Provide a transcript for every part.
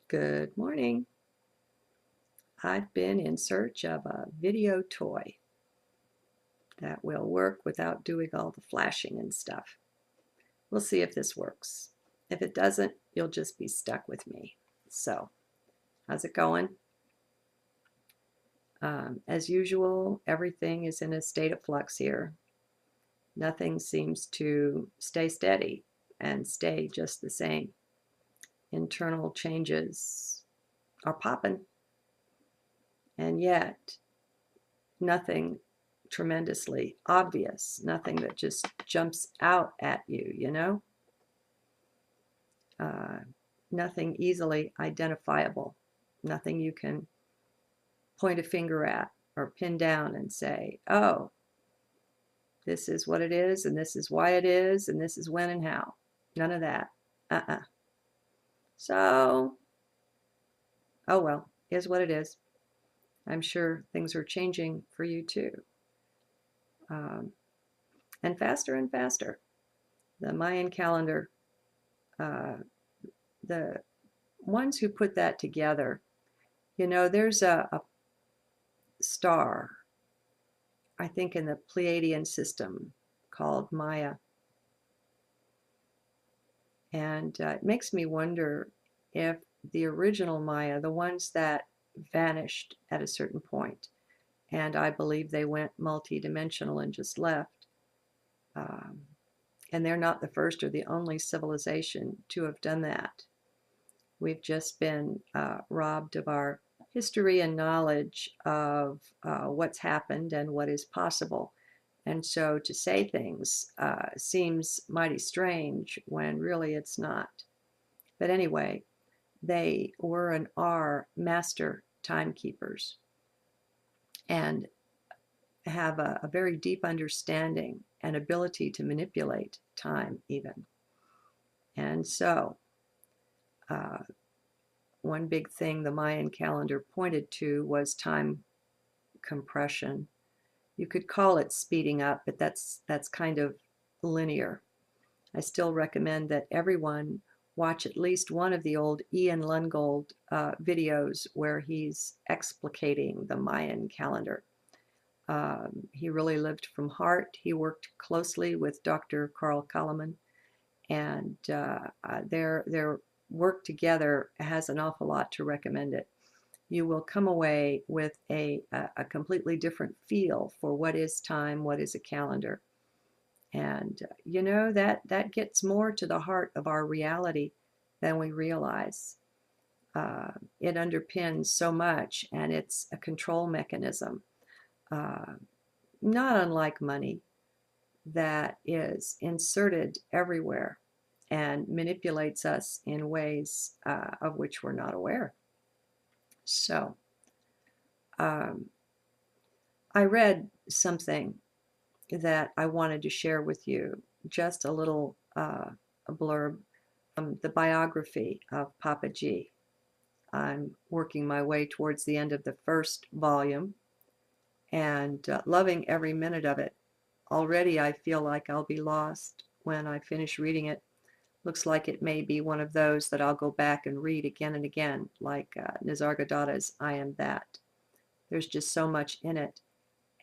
Good morning. I've been in search of a video toy that will work without doing all the flashing and stuff. We'll see if this works. If it doesn't, you'll just be stuck with me. So, how's it going? As usual, everything is in a state of flux here. Nothing seems to stay steady and stay just the same. Internal changes are popping, and yet nothing tremendously obvious, nothing that just jumps out at you, uh, nothing easily identifiable, nothing you can point a finger at or pin down and say, oh, this is what it is, and this is why it is, and this is when and how. None of that. So, oh well, is what it is. I'm sure things are changing for you too. And faster and faster. The Mayan calendar, uh, the ones who put that together, there's a star, I think, in the Pleiadian system called Maya. And it makes me wonder if the original Maya, the ones that vanished at a certain point, and I believe they went multidimensional and just left, and they're not the first or the only civilization to have done that. We've just been robbed of our history and knowledge of what's happened and what is possible. And so to say things seems mighty strange when really it's not. But anyway, they were and are master timekeepers and have a very deep understanding and ability to manipulate time even. And so one big thing the Mayan calendar pointed to was time compression. You could call it speeding up, but that's kind of linear. I still recommend that everyone watch at least one of the old Ian Lungold videos where he's explicating the Mayan calendar. He really lived from heart. He worked closely with Dr. Carl Kalaman, and their work together has an awful lot to recommend it. You will come away with a completely different feel for what is time, what is a calendar. And that gets more to the heart of our reality than we realize. It underpins so much, and it's a control mechanism, not unlike money, that is inserted everywhere and manipulates us in ways of which we're not aware. So, I read something that I wanted to share with you, just a little a blurb from the biography of Papa G. I'm working my way towards the end of the first volume and loving every minute of it. Already I feel like I'll be lost when I finish reading it. Looks like it may be one of those that I'll go back and read again and again, like Nisargadatta's I Am That. There's just so much in it.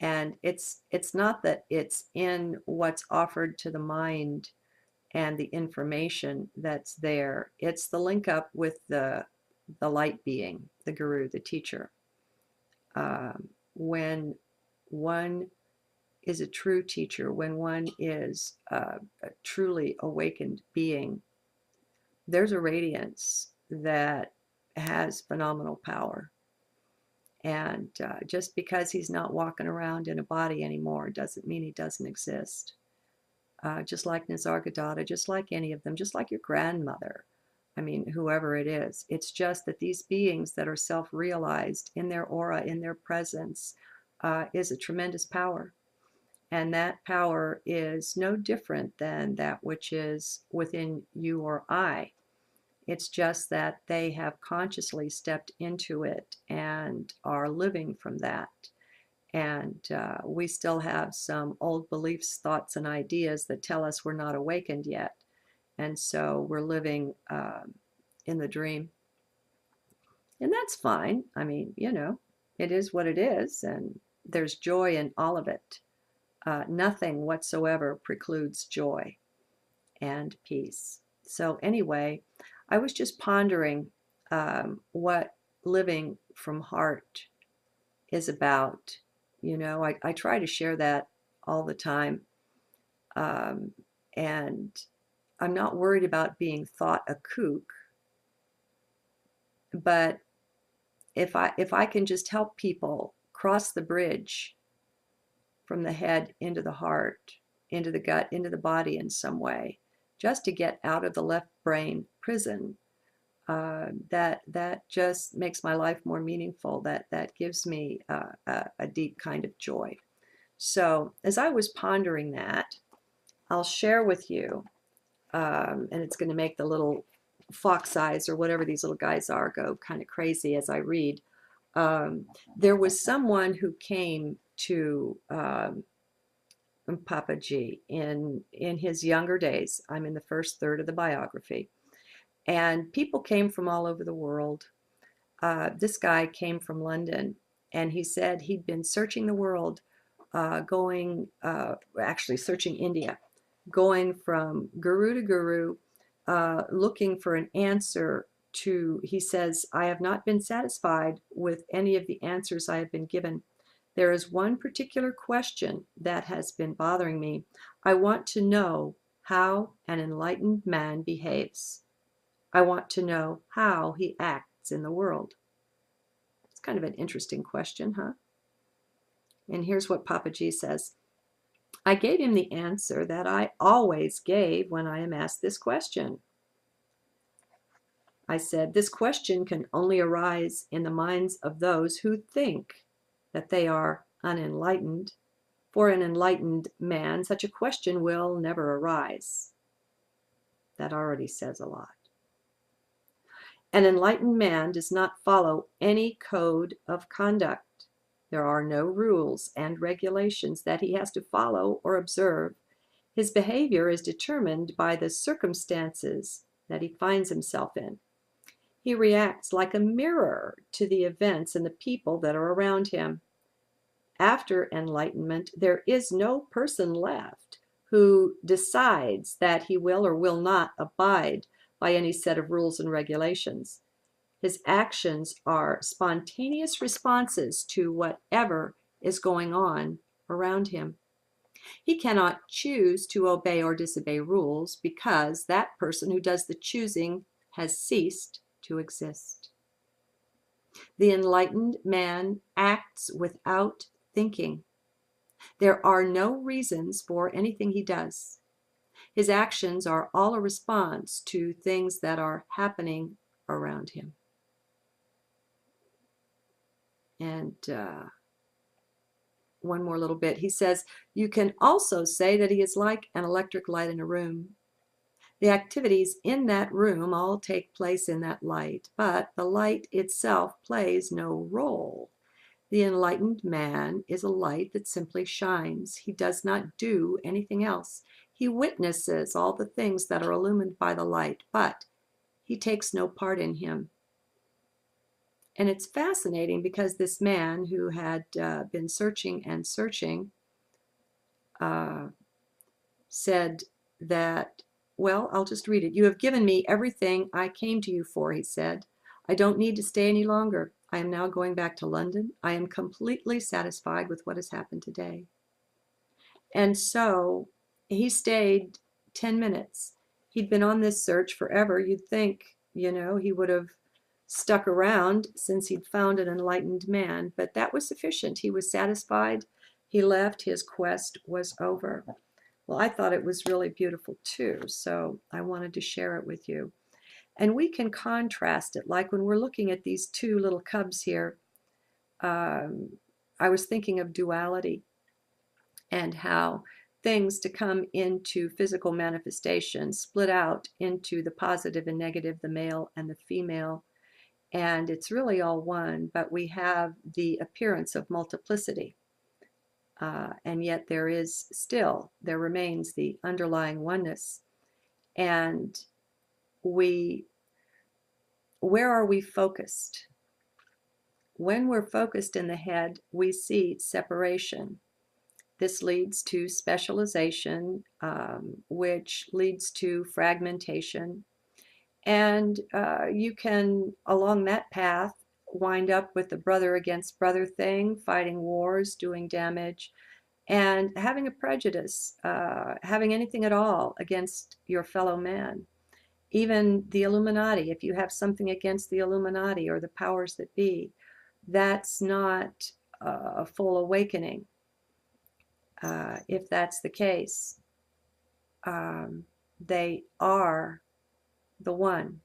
And it's not that it's in what's offered to the mind and the information that's there. It's the link up with the light being, the guru, the teacher. When one is a true teacher, when one is a truly awakened being, there's a radiance that has phenomenal power. And just because he's not walking around in a body anymore doesn't mean he doesn't exist. Just like Nisargadatta, just like any of them, just like your grandmother. I mean, whoever it is. It's just that these beings that are self-realized in their aura, in their presence, is a tremendous power. And that power is no different than that which is within you or I. It's just that they have consciously stepped into it and are living from that. And we still have some old beliefs, thoughts, and ideas that tell us we're not awakened yet. And so we're living in the dream. And that's fine. I mean, it is what it is, and there's joy in all of it. Nothing whatsoever precludes joy and peace. So, anyway, I was just pondering what living from heart is about. I try to share that all the time. Um, and I'm not worried about being thought a kook, but if I can just help people cross the bridge from the head into the heart, into the gut, into the body in some way, just to get out of the left brain prison, that just makes my life more meaningful. That gives me a deep kind of joy. So as I was pondering that, I'll share with you, and it's going to make the little fox eyes or whatever these little guys are go kind of crazy as I read. There was someone who came to Papa G in his younger days. I'm in the first third of the biography, and people came from all over the world. This guy came from London, and he said he'd been searching the world, actually searching India, going from guru to guru, looking for an answer to, he says, I have not been satisfied with any of the answers I have been given. There is one particular question that has been bothering me. I want to know how an enlightened man behaves. I want to know how he acts in the world. It's kind of an interesting question, huh? And here's what Papa G says. I gave him the answer that I always gave when I am asked this question. I said, this question can only arise in the minds of those who think that they are unenlightened. For an enlightened man, such a question will never arise. That already says a lot. An enlightened man does not follow any code of conduct. There are no rules and regulations that he has to follow or observe. His behavior is determined by the circumstances that he finds himself in. He reacts like a mirror to the events and the people that are around him. After enlightenment, there is no person left who decides that he will or will not abide by any set of rules and regulations. His actions are spontaneous responses to whatever is going on around him. He cannot choose to obey or disobey rules because that person who does the choosing has ceased to exist. The enlightened man acts without thinking. There are no reasons for anything he does. His actions are all a response to things that are happening around him. And one more little bit. He says, you can also say that he is like an electric light in a room. The activities in that room all take place in that light, but the light itself plays no role. The enlightened man is a light that simply shines. He does not do anything else. He witnesses all the things that are illumined by the light, but he takes no part in him. And it's fascinating because this man who had been searching and searching said that, well, I'll just read it. You have given me everything I came to you for, he said. I don't need to stay any longer. I am now going back to London. I am completely satisfied with what has happened today. And so he stayed 10 minutes. He'd been on this search forever. You'd think, he would have stuck around since he'd found an enlightened man, but that was sufficient. He was satisfied. He left. His quest was over. Well, I thought it was really beautiful too, so I wanted to share it with you. And we can contrast it, like when we're looking at these two little cubs here. I was thinking of duality and how things to come into physical manifestation split out into the positive and negative, the male and the female. And it's really all one, but we have the appearance of multiplicity. And yet there remains the underlying oneness. And where are we focused? when we're focused in the head, we see separation. This leads to specialization, which leads to fragmentation. And you can, along that path, wind up with the brother against brother thing, fighting wars, doing damage, and having a prejudice, having anything at all against your fellow man. Even the Illuminati, if you have something against the Illuminati or the powers that be, that's not a full awakening. If that's the case, they are the one.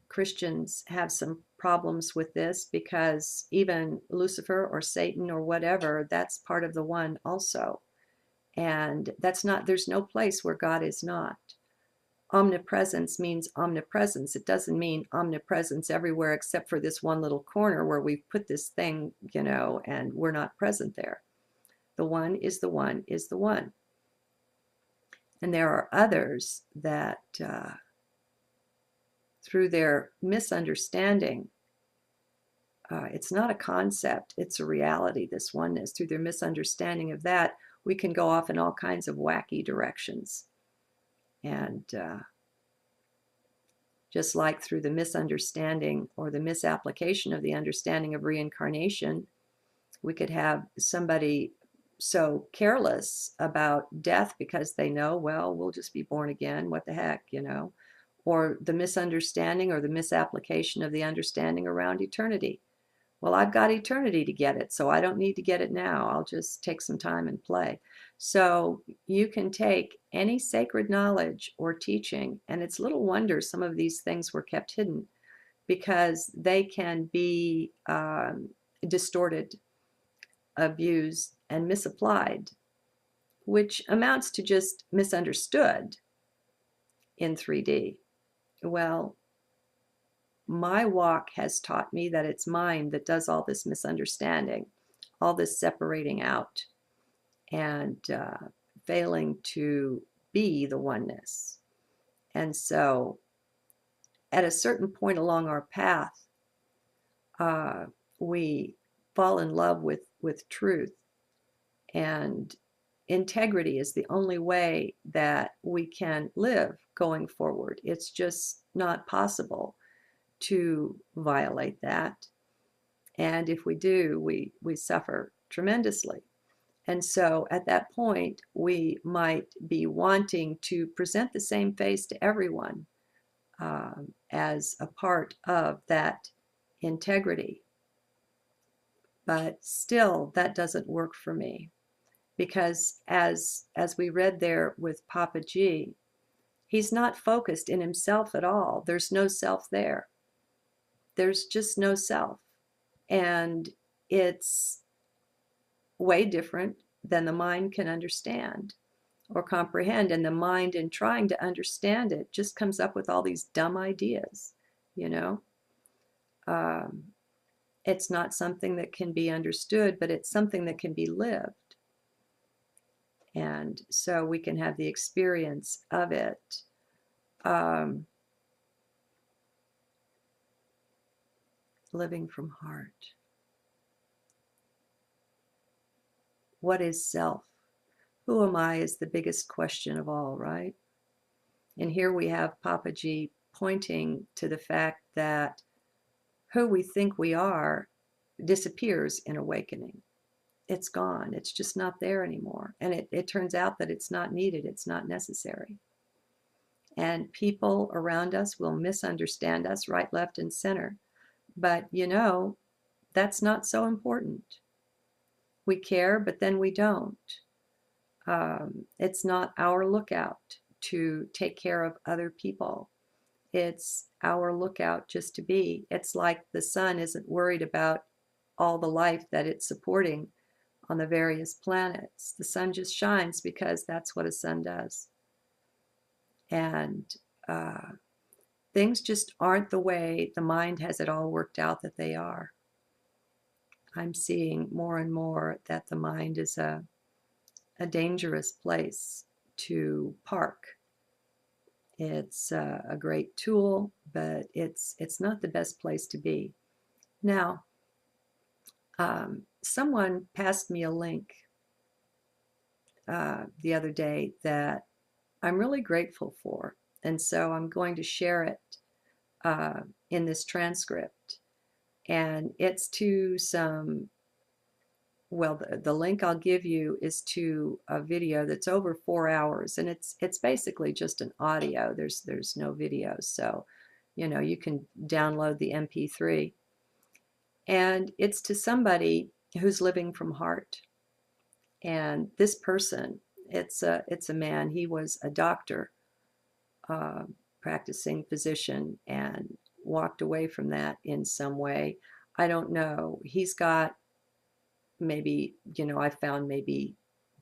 Christians have some problems with this because even Lucifer or Satan or whatever, that's part of the one also. And that's not, there's no place where God is not. Omnipresence means omnipresence. It doesn't mean omnipresence everywhere except for this one little corner where we've put this thing, and we're not present there. The one is the one is the one. And there are others that, through their misunderstanding, it's not a concept, it's a reality, this oneness. Through their misunderstanding of that, we can go off in all kinds of wacky directions. And just like through the misunderstanding or the misapplication of the understanding of reincarnation, we could have somebody so careless about death because they know, well, we'll just be born again, what the heck, or the misunderstanding or the misapplication of the understanding around eternity. Well, I've got eternity to get it, so I don't need to get it now. I'll just take some time and play. So you can take any sacred knowledge or teaching, and it's little wonder some of these things were kept hidden because they can be distorted, abused, and misapplied, which amounts to just misunderstood in 3D. Well, my walk has taught me that it's mind that does all this misunderstanding, all this separating out, and failing to be the oneness. And so at a certain point along our path, we fall in love with truth. And integrity is the only way that we can live going forward. It's just not possible to violate that. And if we do, we suffer tremendously. And so at that point, we might be wanting to present the same face to everyone as a part of that integrity. But still, that doesn't work for me. Because as we read there with Papa G, he's not focused in himself at all. There's no self there. There's just no self. And it's way different than the mind can understand or comprehend. And the mind, in trying to understand it, just comes up with all these dumb ideas, It's not something that can be understood, but it's something that can be lived. And so we can have the experience of it. Living from heart. What is self? Who am I is the biggest question of all, right? And here we have Papa G pointing to the fact that who we think we are disappears in awakening. It's gone. It's just not there anymore. And it turns out that it's not needed. It's not necessary. And people around us will misunderstand us right, left, and center. But, that's not so important. We care, but then we don't. It's not our lookout to take care of other people. It's our lookout just to be. It's like the sun isn't worried about all the life that it's supporting on the various planets. The sun just shines because that's what a sun does. And things just aren't the way the mind has it all worked out that they are. I'm seeing more and more that the mind is a dangerous place to park. It's a great tool, but it's not the best place to be. Now, Someone passed me a link the other day that I'm really grateful for. And so I'm going to share it in this transcript. And it's to some, well, the link I'll give you is to a video that's over 4 hours, and it's basically just an audio. There's no video, so you can download the MP3, and it's to somebody who's living from heart. And this person, it's a man. He was a doctor, uh, practicing physician, and walked away from that in some way. I don't know. He's got maybe, I found maybe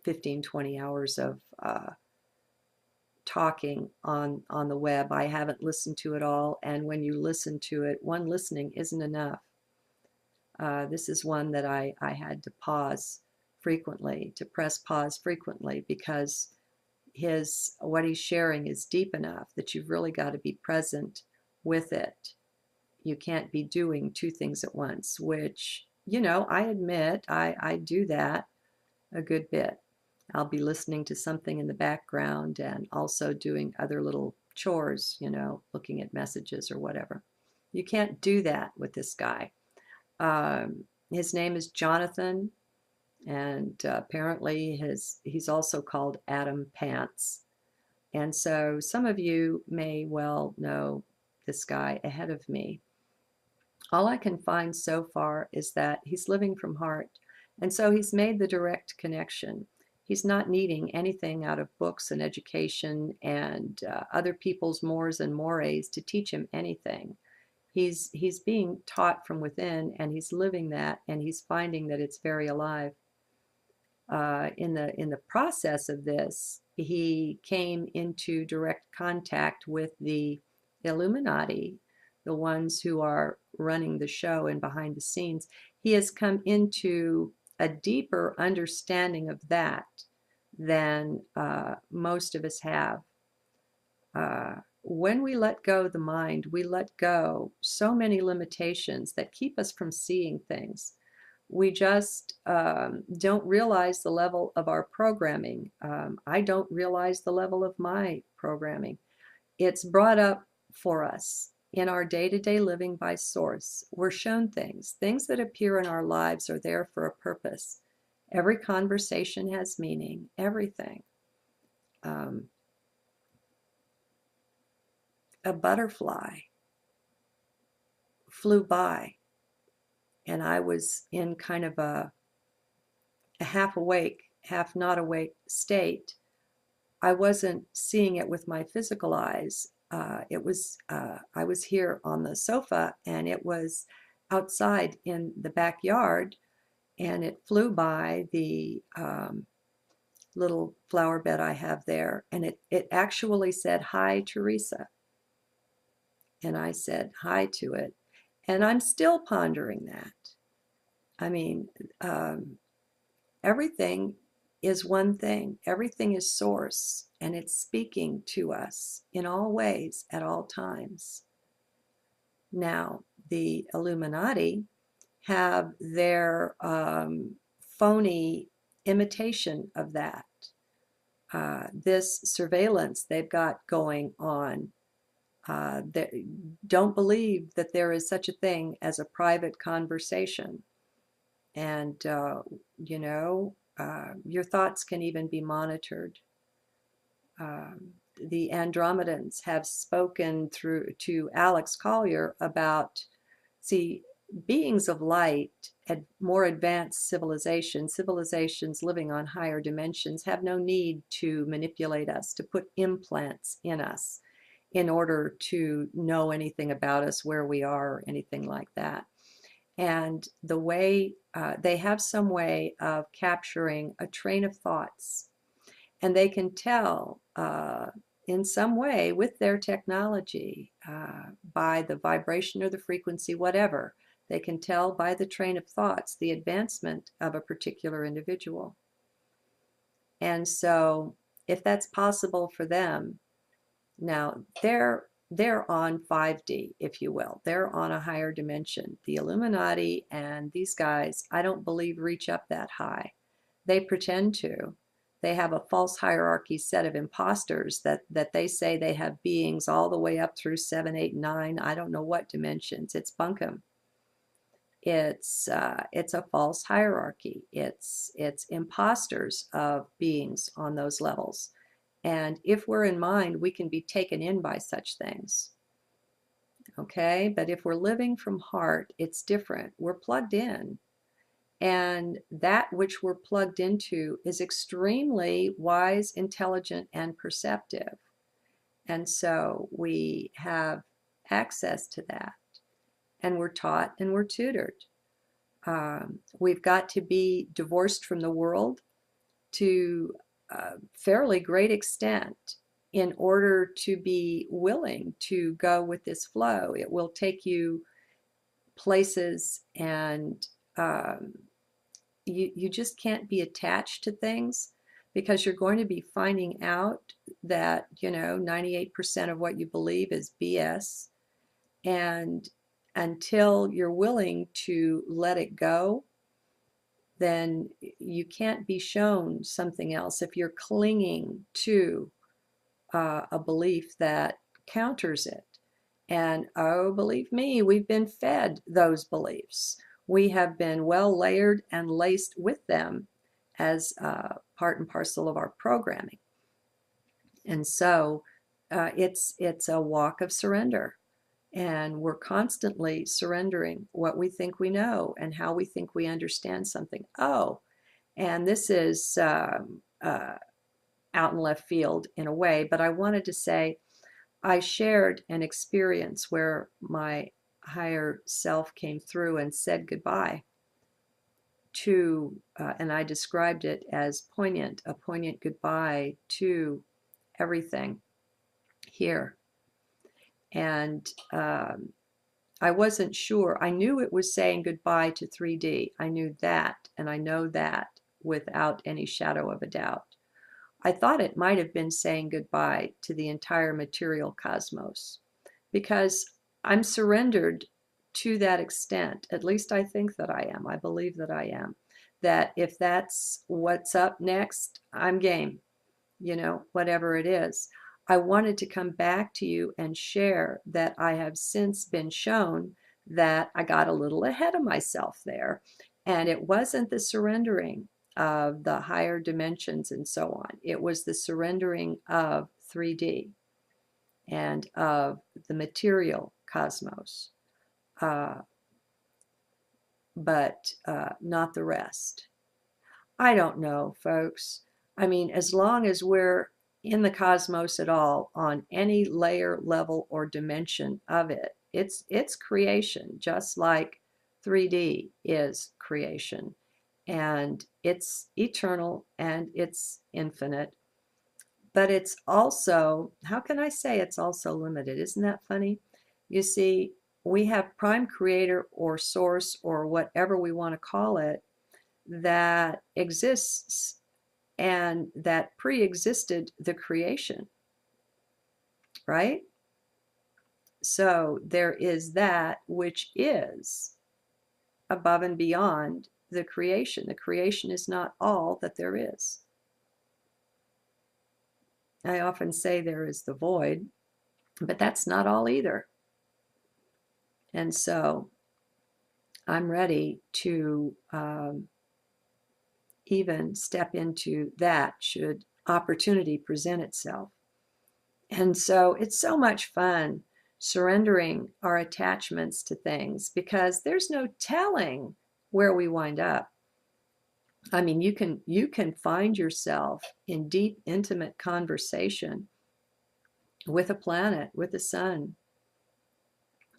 15, 20 hours of talking on the web. I haven't listened to it all, and when you listen to it, one listening isn't enough. This is one that I had to pause frequently, to press pause frequently, because what he's sharing is deep enough that you've really got to be present with it. You can't be doing two things at once, which, I admit I do that a good bit. I'll be listening to something in the background and also doing other little chores, looking at messages or whatever. You can't do that with this guy. His name is Jonathan, and apparently he's also called Adam Pants. And so some of you may well know this guy ahead of me. All I can find so far is that he's living from heart. And so he's made the direct connection. He's not needing anything out of books and education and other people's mores and mores to teach him anything. He's being taught from within, and he's living that, and he's finding that it's very alive. In the process of this, he came into direct contact with the Illuminati, the ones who are running the show and behind the scenes. He has come into a deeper understanding of that than most of us have. When we let go the mind, we let go so many limitations that keep us from seeing things. We just don't realize the level of our programming. I don't realize the level of my programming. It's brought up for us in our day-to-day living by source. We're shown things. Things that appear in our lives are there for a purpose. Every conversation has meaning, everything. A butterfly flew by, and I was in kind of a half awake, half not awake state. I wasn't seeing it with my physical eyes. I was here on the sofa, and it was outside in the backyard, and it flew by the little flower bed I have there, and it actually said, "Hi, Teresa." And I said hi to it. And I'm still pondering that. I mean, everything is one thing. Everything is source, and it's speaking to us in all ways at all times. Now, the Illuminati have their phony imitation of that. This surveillance they've got going on. They don't believe that there is such a thing as a private conversation. And, your thoughts can even be monitored. The Andromedans have spoken to Alex Collier about, see, beings of light, more advanced civilizations living on higher dimensions have no need to manipulate us, to put implants in us in order to know anything about us, where we are, or anything like that. And the way they have some way of capturing a train of thoughts, and they can tell in some way with their technology, by the vibration or the frequency, whatever, they can tell by the train of thoughts the advancement of a particular individual. And so if that's possible for them, now, they're on 5D, if you will. They're on a higher dimension. The Illuminati and these guys, I don't believe reach up that high. They pretend to. They have a false hierarchy set of imposters that they say they have beings all the way up through 7, 8, 9. I don't know what dimensions. It's bunkum. It's a false hierarchy. It's imposters of beings on those levels. And if we're in mind, we can be taken in by such things. Okay? But if we're living from heart, it's different. We're plugged in. And that which we're plugged into is extremely wise, intelligent, and perceptive. And so we have access to that. And we're taught and we're tutored. We've got to be divorced from the world to a fairly great extent in order to be willing to go with this flow. It will take you places, and you just can't be attached to things, because you're going to be finding out that 98% of what you believe is BS. And until you're willing to let it go, then you can't be shown something else if you're clinging to a belief that counters it. And oh, believe me, we've been fed those beliefs. We have been well layered and laced with them as part and parcel of our programming. And so it's a walk of surrender. And we're constantly surrendering what we think we know and how we think we understand something. Oh, and this is out in left field in a way, but I wanted to say I shared an experience where my higher self came through and said goodbye to, and I described it as a poignant goodbye to everything here. And I wasn't sure. I knew it was saying goodbye to 3D. I knew that, and I know that without any shadow of a doubt. I thought it might have been saying goodbye to the entire material cosmos, because I'm surrendered to that extent. At least I think that I am. I believe that I am. That if that's what's up next, I'm game, whatever it is. I wanted to come back to you and share that I have since been shown that I got a little ahead of myself there. And it wasn't the surrendering of the higher dimensions and so on. It was the surrendering of 3D and of the material cosmos, but not the rest. I don't know, folks. I mean, as long as we're in the cosmos at all, on any layer, level, or dimension of it, it's creation, just like 3D is creation. And it's eternal and it's infinite. But it's also, how can I say it's also limited? Isn't that funny? You see, we have prime creator or source or whatever we want to call it that exists and that pre-existed the creation, right? So there is that which is above and beyond the creation. The creation is not all that there is. I often say there is the void, but that's not all either. And so I'm ready to even step into that should opportunity present itself. And so it's so much fun surrendering our attachments to things, because there's no telling where we wind up. I mean, you can find yourself in deep, intimate conversation with a planet, with the sun,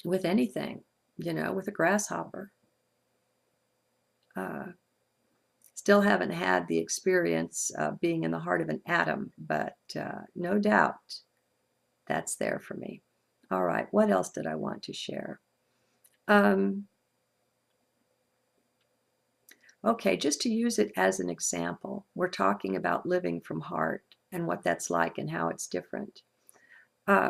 with anything, with a grasshopper. Still haven't had the experience of being in the heart of an atom, but no doubt that's there for me. All right, what else did I want to share? Okay, just to use it as an example, we're talking about living from heart and what that's like and how it's different.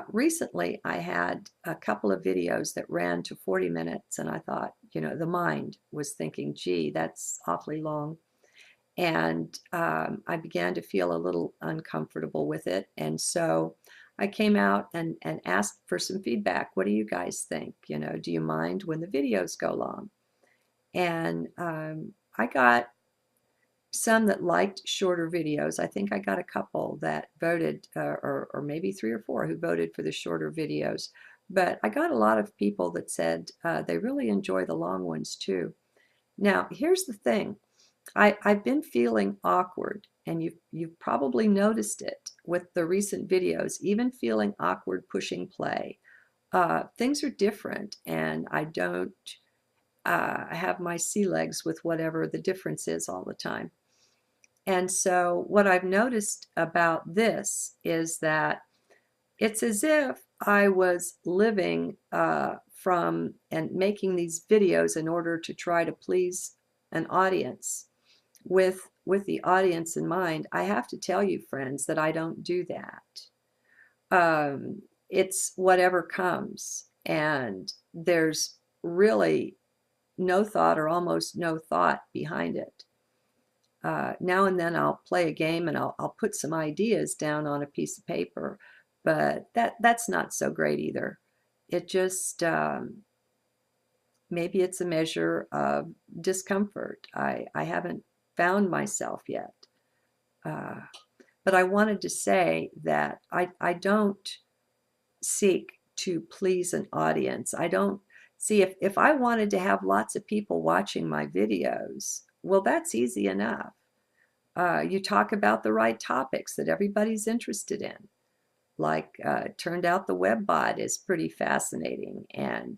Recently, I had a couple of videos that ran to 40 minutes, and I thought, the mind was thinking, gee, that's awfully long. And I began to feel a little uncomfortable with it. And so I came out and asked for some feedback. What do you guys think? Do you mind when the videos go long? And I got some that liked shorter videos. I think I got a couple that voted, or maybe three or four who voted for the shorter videos. But I got a lot of people that said they really enjoy the long ones too. Now, here's the thing. I've been feeling awkward, and you've probably noticed it with the recent videos, even feeling awkward pushing play. Things are different, and I don't have my sea legs with whatever the difference is all the time. And so, what I've noticed about this is that it's as if I was living from and making these videos in order to try to please an audience with the audience in mind. I have to tell you, friends, that I don't do that. It's whatever comes, and there's really no thought or almost no thought behind it. Now and then I'll play a game and I'll put some ideas down on a piece of paper, but that's not so great either. It just maybe it's a measure of discomfort. I haven't found myself yet. Uh, but I wanted to say that I don't seek to please an audience. I don't see if I wanted to have lots of people watching my videos, well, that's easy enough. You talk about the right topics that everybody's interested in. Like, turned out the web bot is pretty fascinating, and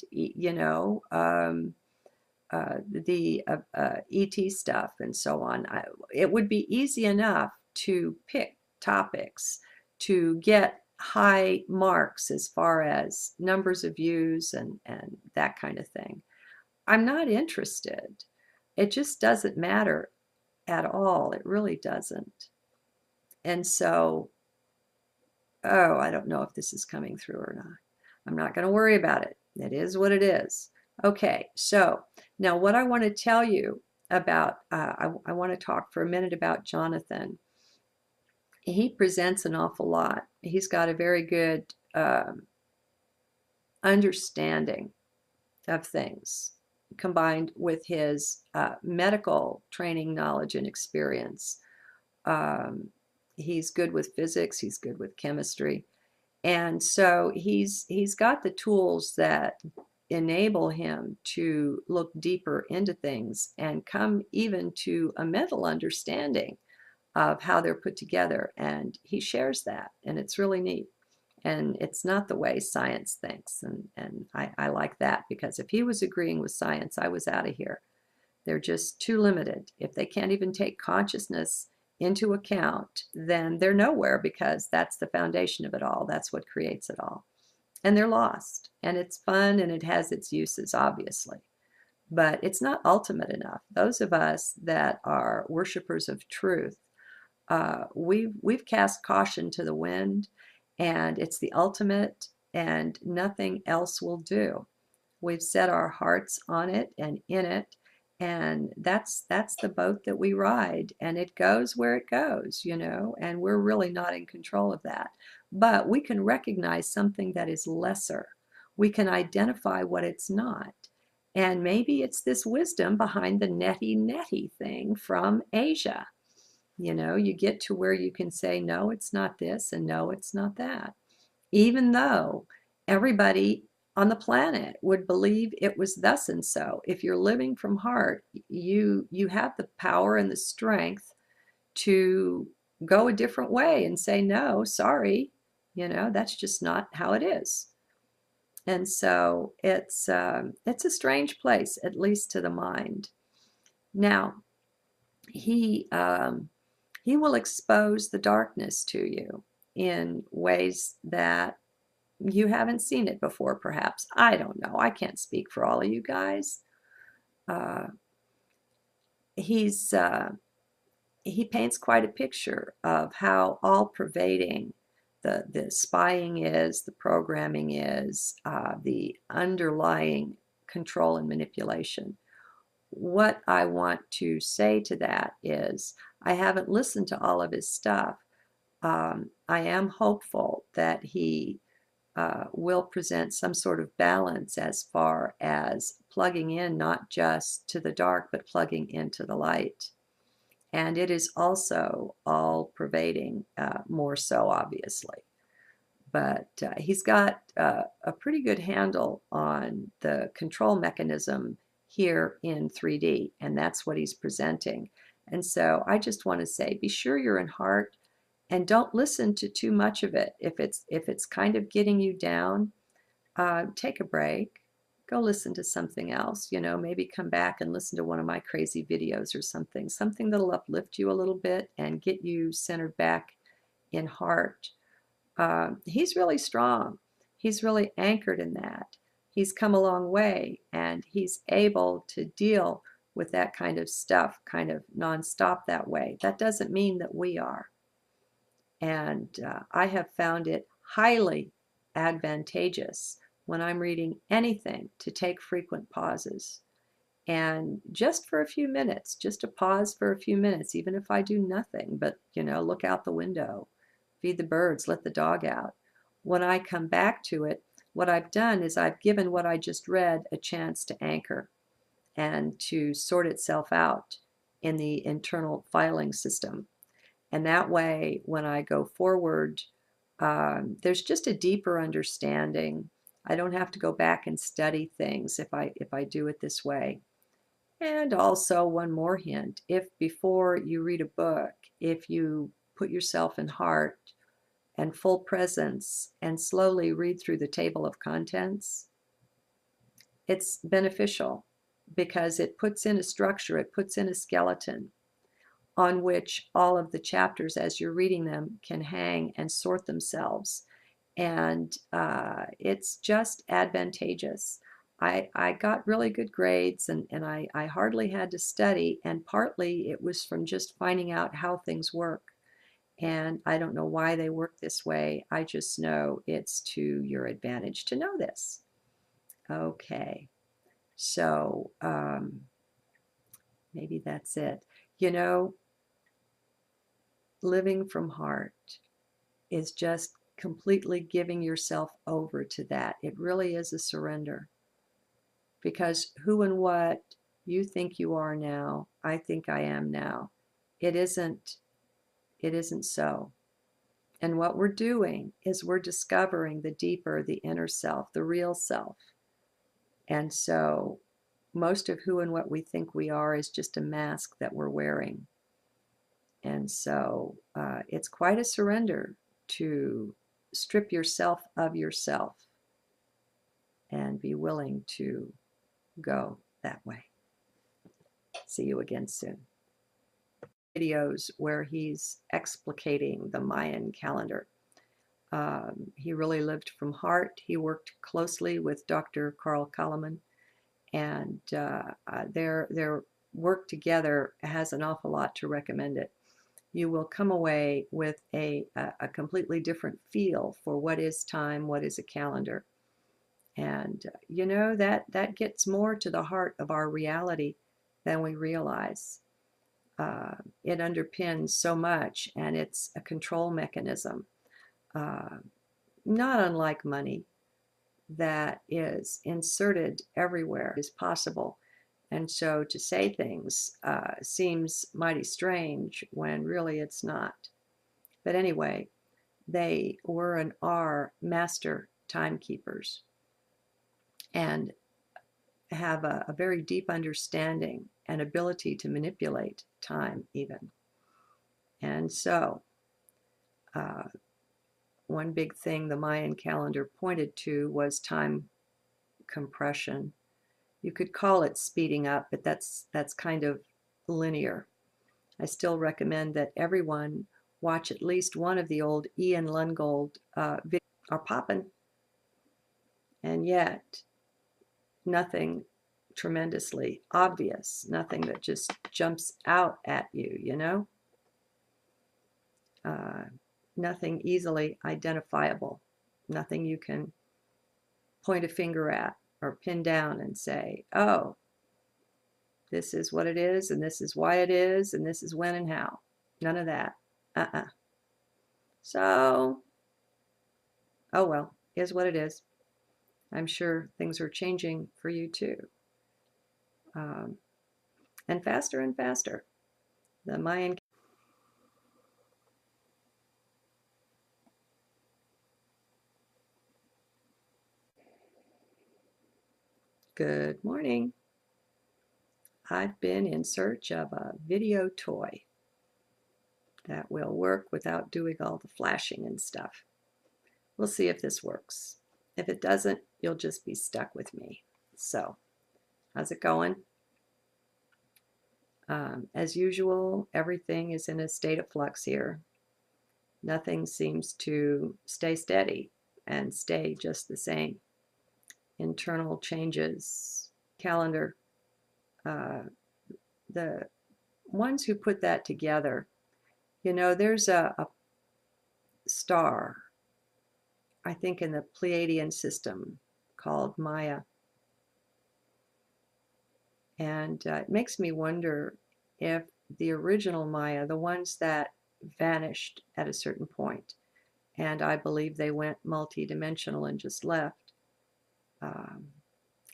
the ET stuff and so on. It would be easy enough to pick topics to get high marks as far as numbers of views and that kind of thing. I'm not interested. It just doesn't matter at all. It really doesn't. And so, oh, I don't know if this is coming through or not. I'm not going to worry about it. It is what it is. Okay, so now what I want to tell you about, I want to talk for a minute about Jonathan. He presents an awful lot. He's got a very good understanding of things combined with his medical training, knowledge, and experience. Um, he's good with physics, he's good with chemistry. And so he's got the tools that enable him to look deeper into things and come even to a mental understanding of how they're put together. And he shares that, and it's really neat. And it's not the way science thinks. And I like that, because if he was agreeing with science, I was out of here. They're just too limited. If they can't even take consciousness into account, then they're nowhere, because that's the foundation of it all. That's what creates it all. And they're lost. And it's fun and it has its uses, obviously. But it's not ultimate enough. Those of us that are worshipers of truth, we've cast caution to the wind, and it's the ultimate, and nothing else will do. We've set our hearts on it and in it, and that's the boat that we ride, and it goes where it goes, and we're really not in control of that. But we can recognize something that is lesser. We can identify what it's not. And maybe it's this wisdom behind the neti thing from Asia. You get to where you can say, no, it's not this, and no, it's not that. Even though everybody on the planet would believe it was thus and so. If you're living from heart, you have the power and the strength to go a different way and say, no, sorry, that's just not how it is. And so it's a strange place, at least to the mind. Now, he will expose the darkness to you in ways that you haven't seen it before, perhaps. I don't know. I can't speak for all of you guys. Uh, he's he paints quite a picture of how all pervading the spying is, the programming is, the underlying control and manipulation. What I want to say to that is I haven't listened to all of his stuff. I am hopeful that he will present some sort of balance as far as plugging in not just to the dark, but plugging into the light. And it is also all pervading, more so, obviously. But he's got a pretty good handle on the control mechanism here in 3D, and that's what he's presenting. And so I just want to say, be sure you're in heart and don't listen to too much of it. If it's kind of getting you down, take a break. Go listen to something else. Maybe come back and listen to one of my crazy videos or something that'll uplift you a little bit and get you centered back in heart. He's really strong. He's really anchored in that. He's come a long way, and he's able to deal with that kind of stuff kind of nonstop that way. That doesn't mean that we are. And I have found it highly advantageous when I'm reading anything to take frequent pauses. And just for a few minutes, just to pause for a few minutes, even if I do nothing but, look out the window, feed the birds, let the dog out. When I come back to it, what I've done is I've given what I just read a chance to anchor and to sort itself out in the internal filing system. And that way, when I go forward, there's just a deeper understanding. I don't have to go back and study things if I do it this way. And also, one more hint: if before you read a book, if you put yourself in heart and full presence and slowly read through the table of contents, it's beneficial because it puts in a structure, it puts in a skeleton on which all of the chapters, as you're reading them, can hang and sort themselves. And it's just advantageous. I got really good grades, and I hardly had to study, and partly it was from just finding out how things work. And I don't know why they work this way. I just know it's to your advantage to know this. Okay, so maybe that's it. Living from heart is just completely giving yourself over to that. It really is a surrender. Because who and what you think you are now, I think I am now. It isn't so. And what we're doing is we're discovering the deeper, the inner self, the real self. And so most of who and what we think we are is just a mask that we're wearing. And so it's quite a surrender to strip yourself of yourself and be willing to go that way. See you again soon. Videos where he's explicating the Mayan calendar. He really lived from heart. He worked closely with Dr. Carl Kalaman, and their work together has an awful lot to recommend it. You will come away with a completely different feel for what is time, what is a calendar. And that gets more to the heart of our reality than we realize. It underpins so much, and it's a control mechanism, not unlike money, that is inserted everywhere as possible. And so to say things seems mighty strange when really it's not. But anyway, they were and are master timekeepers and have a very deep understanding and ability to manipulate time even. And so one big thing the Mayan calendar pointed to was time compression. You could call it speeding up, but that's kind of linear. I still recommend that everyone watch at least one of the old Ian Lungold videos. Are popping, and yet nothing tremendously obvious, nothing that just jumps out at you, nothing easily identifiable, nothing you can point a finger at or pin down and say, oh, this is what it is, and this is why it is, and this is when and how. None of that. So, oh well, is what it is. I'm sure things are changing for you too. And faster and faster. The Mayan. Good morning. I've been in search of a video toy that will work without doing all the flashing and stuff. We'll see if this works. If it doesn't, you'll just be stuck with me. So, how's it going? As usual, everything is in a state of flux here. Nothing seems to stay steady and stay just the same. Internal changes, calendar, the ones who put that together, there's a star, I think in the Pleiadian system, called Maya. And it makes me wonder if the original Maya, the ones that vanished at a certain point, and I believe they went multi-dimensional and just left,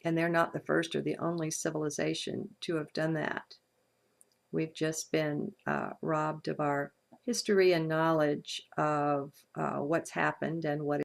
and they're not the first or the only civilization to have done that. We've just been robbed of our history and knowledge of what's happened and what